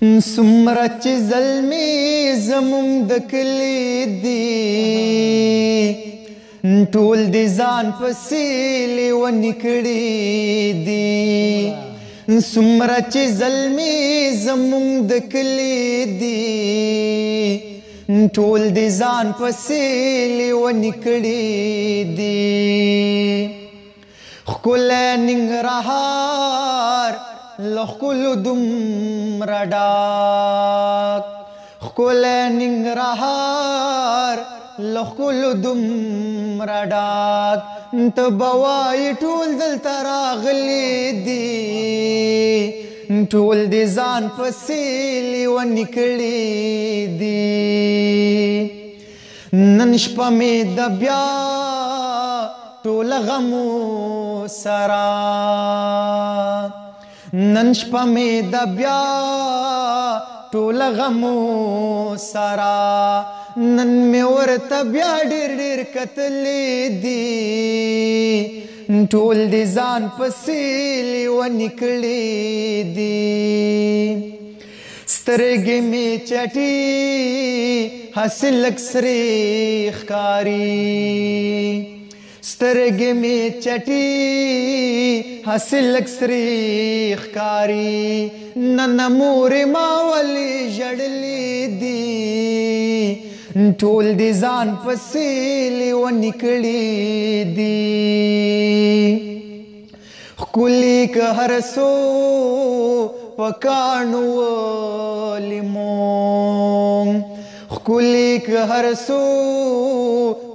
سمره چې زلمي زمونږ د کلي دي ټول د ځان پسې لیوني کړي دي سمره چې زلمي زمونږ د کلي دي ټول د ځان پسې لیوني کړي دي ښکلی ننګرهار له ښکلو دومره ډاک ښکلی ننګرهار له ښکلو دومره ډاک ته به وایې ټول دلته راغلي دي ټول د ځان پسې لیوني کړي دي نن شپه مې د بیا ټوله غمو سره نن شپه مې د بیا ټوله غمو سره نن مې ورته بیا ډېر ډېر کتلې دي ټول د ځان پسې لیوني کړي دي سترګې مې چټي هسې لږ سرې ښکاري سترګې مې چټي هسې لږ سرې ښکاري نن مورې ما ولې ژړلې دي ټول د ځان پسې لیوني کړي دي ښکلي که هر څو په کاڼو ولې مونږ ښکلي که هر څو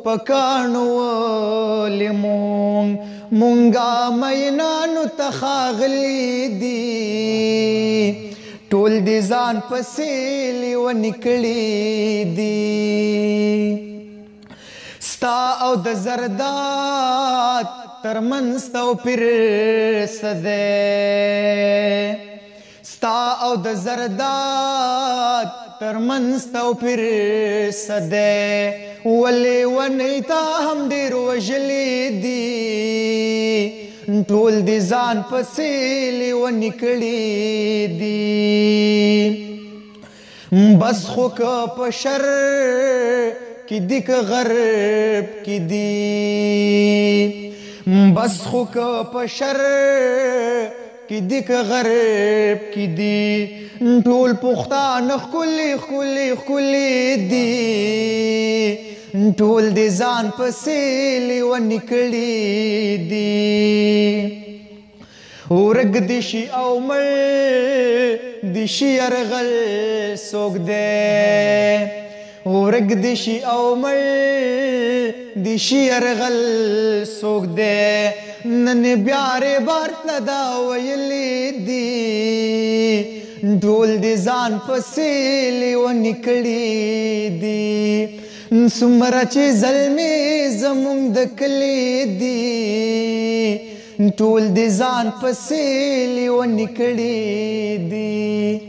په کاڼو ولې مونږه مینانو ته ښاغلي دي ټول د ځان پسې لیوني کړي دي ستا او د زرداد ترمنځ توپیر څه دی ستا او د زرداد ترمنځ توپیر څه دی ولې ونې تا هم ډېر وژلي دي ټول د ځان پسې لیوني کړي دي بس خو که په شر کې دي که غرب کې دي بس خو که په شر کې دي که غرب کې دي ټول پښتانه ښکلي ښکلي ښکلي دي ټول د ځان پسې لیوني کړي دي ورک دي شي او مړ دي شي یرغل څوک دی ورک دي شي او مړ دي شي یرغل څوک دی نن بیا ربار ته دا ویلي دي ټول د ځان پسې لیوني کړي دي څومره چې زلمي زمونږ د کلي دي ټول د ځان پسې لیوني کړي دي